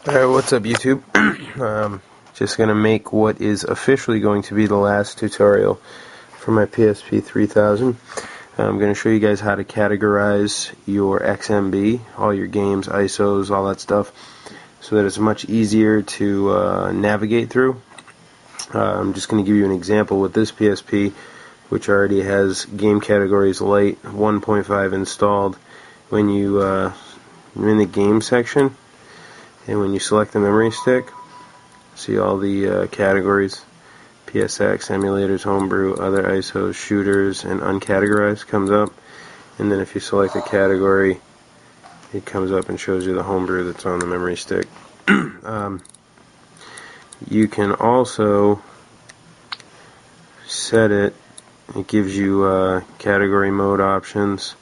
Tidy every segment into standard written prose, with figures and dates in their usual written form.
Alright, what's up YouTube? Just going to make what is officially going to be the last tutorial for my PSP 3000. I'm going to show you guys how to categorize your XMB, all your games, ISOs, all that stuff, so that it's much easier to navigate through. I'm just going to give you an example with this PSP, which already has game categories Lite 1.5 installed. When you're in the game section, and when you select the memory stick, see all the categories: PSX, emulators, Homebrew, other ISOs, shooters, and uncategorized comes up. And then if you select a category, it comes up and shows you the Homebrew that's on the memory stick. You can also set it. It gives you category mode options.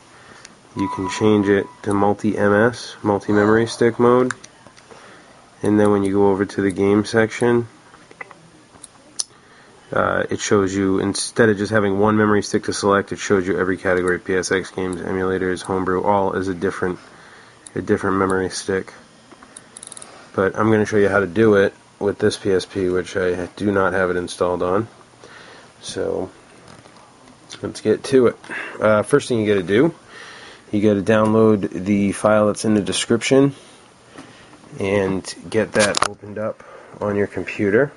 You can change it to multi-MS, multi-memory stick mode. And then when you go over to the game section, it shows you, instead of just having one memory stick to select, it shows you every category: PSX games, emulators, Homebrew, all as a different memory stick. But I'm going to show you how to do it with this PSP, which I do not have it installed on. So let's get to it. First thing you got to do, you got to download the file that's in the description and get that opened up on your computer.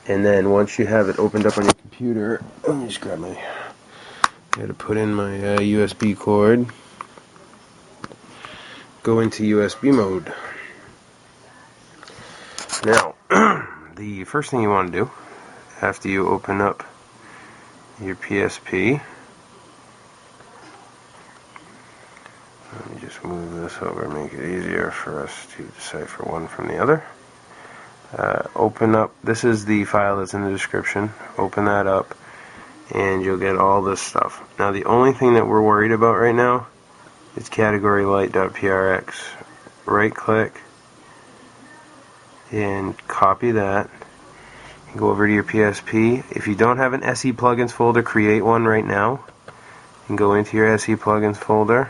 And then once you have it opened up on your computer, let me just grab my, I gotta put in my USB cord, go into USB mode. Now, the first thing you want to do after you open up your PSP, let me just move this over, make it easier for us to decipher one from the other. Open up, this is the file that's in the description, open that up and you'll get all this stuff. Now the only thing that we're worried about right now is category lite.prx. Right click and copy that and go over to your PSP. If you don't have an SE plugins folder, create one right now and go into your SE plugins folder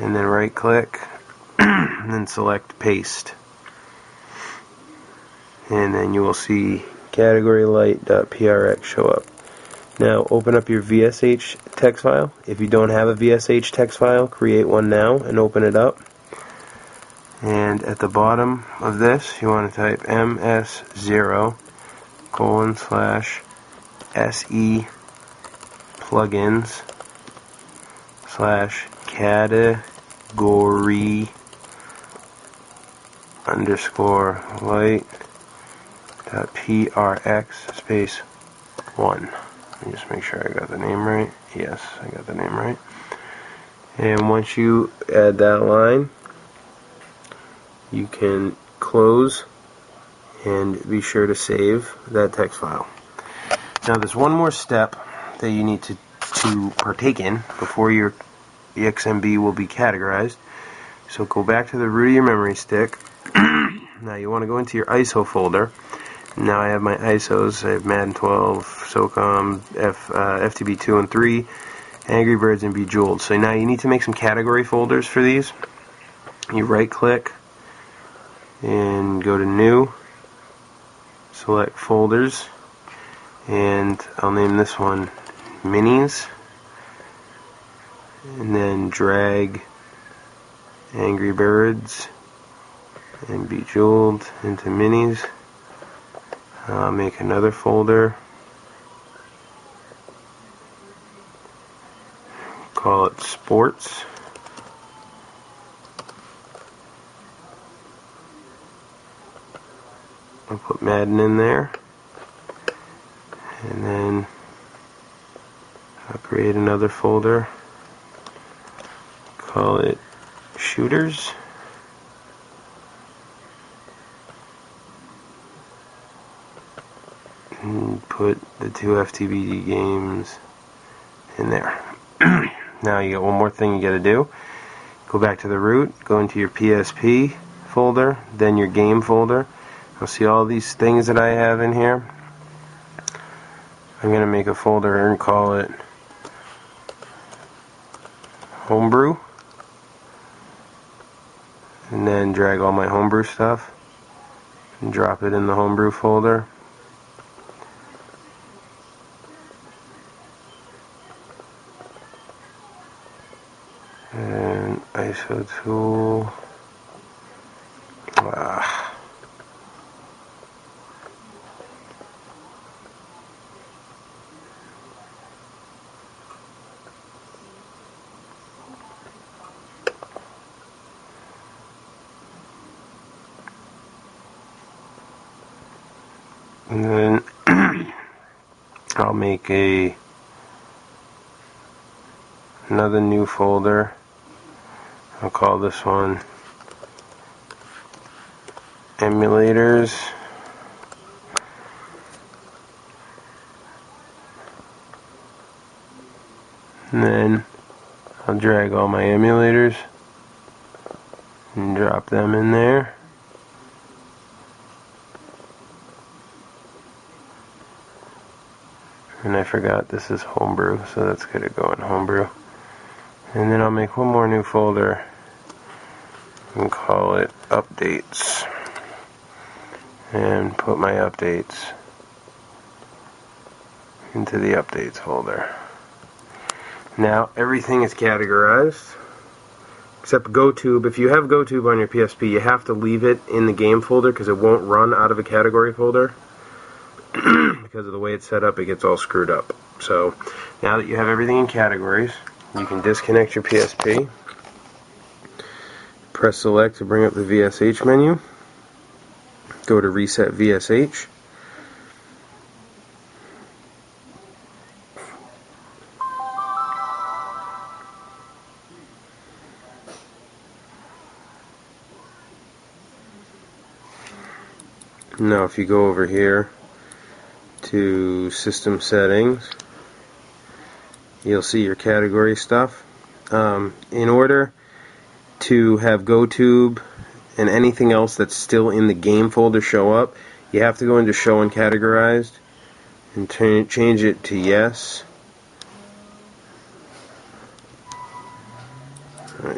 and then right click and then select paste. And then you will see category lite.prx show up. Now open up your VSH text file. If you don't have a VSH text file, create one now and open it up. And at the bottom of this, you want to type ms0:/se plugins/category_lite.prx space 1. Let me just make sure I got the name right. Yes, I got the name right. And once you add that line, you can close and be sure to save that text file. Now there's one more step that you need to partake in before your XMB will be categorized. So go back to the root of your memory stick. Now you want to go into your ISO folder. Now I have my ISOs. I have Madden 12, SOCOM, FTB 2 and 3, Angry Birds, and Bejeweled. So now you need to make some category folders for these. You right click and go to New, select Folders, and I'll name this one Minis, and then drag Angry Birds and Bejeweled into Minis. I'll make another folder, call it Sports. I'll put Madden in there, and then I'll create another folder, call it Shooters, and put the 2 FTBD games in there. Now you got one more thing you got to do. Go back to the root, go into your PSP folder, then your game folder. You'll see all these things that I have in here. I'm going to make a folder and call it Homebrew. then drag all my Homebrew stuff and drop it in the Homebrew folder. And ISO tool. And then I'll make another new folder. I'll call this one emulators. And then I'll drag all my emulators and drop them in there. And I forgot this is Homebrew, so that's going to go in Homebrew. And then I'll make one more new folder and call it Updates. And put my updates into the Updates folder. Now everything is categorized except GoTube. If you have GoTube on your PSP, you have to leave it in the game folder because it won't run out of a category folder. Because of the way it's set up, it gets all screwed up. So now that you have everything in categories, you can disconnect your PSP, press select to bring up the VSH menu, go to reset VSH, now if you go over here to system settings, you'll see your category stuff. In order to have GoTube and anything else that's still in the game folder show up, you have to go into show and categorized and change it to yes.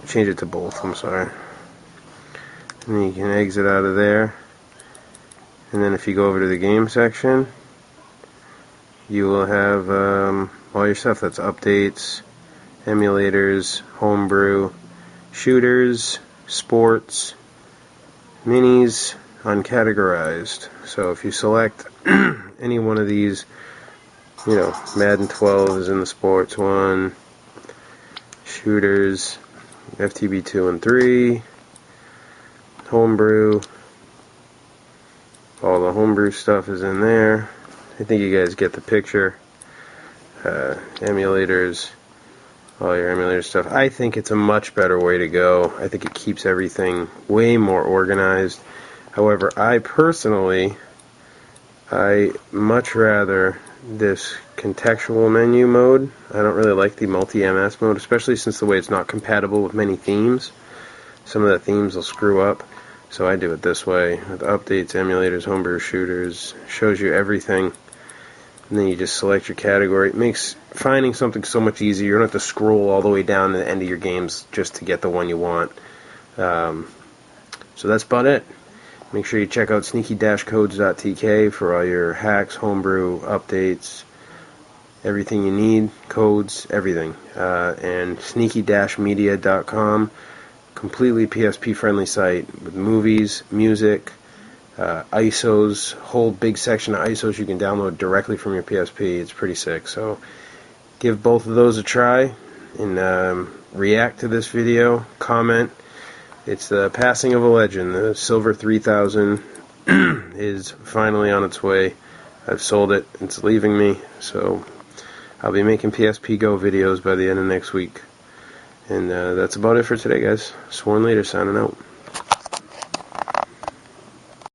Change it to both, I'm sorry. And then you can exit out of there. And then if you go over to the game section, you will have all your stuff. That's updates, emulators, Homebrew, shooters, sports, minis, uncategorized. So if you select any one of these, you know, Madden 12 is in the sports one, shooters, FTB 2 and 3, Homebrew, all the Homebrew stuff is in there. I think you guys get the picture. Emulators, all your emulator stuff. I think it's a much better way to go. I think it keeps everything way more organized. However, I much rather this contextual menu mode. I don't really like the multi-MS mode, especially since the way it's not compatible with many themes. Some of the themes will screw up. So I do it this way, with updates, emulators, Homebrew, shooters. Shows you everything. And then you just select your category. It makes finding something so much easier. You don't have to scroll all the way down to the end of your games just to get the one you want. So that's about it. Make sure you check out sneaky-codes.tk for all your hacks, Homebrew, updates, everything you need, codes, everything. And sneaky-media.com, completely PSP-friendly site with movies, music, ISOs, whole big section of ISOs you can download directly from your PSP. It's pretty sick. So give both of those a try and react to this video, comment. It's the passing of a legend. The Silver 3000 is finally on its way. I've sold it. It's leaving me. So I'll be making PSP Go videos by the end of next week. And that's about it for today, guys. Sworn Leader signing out.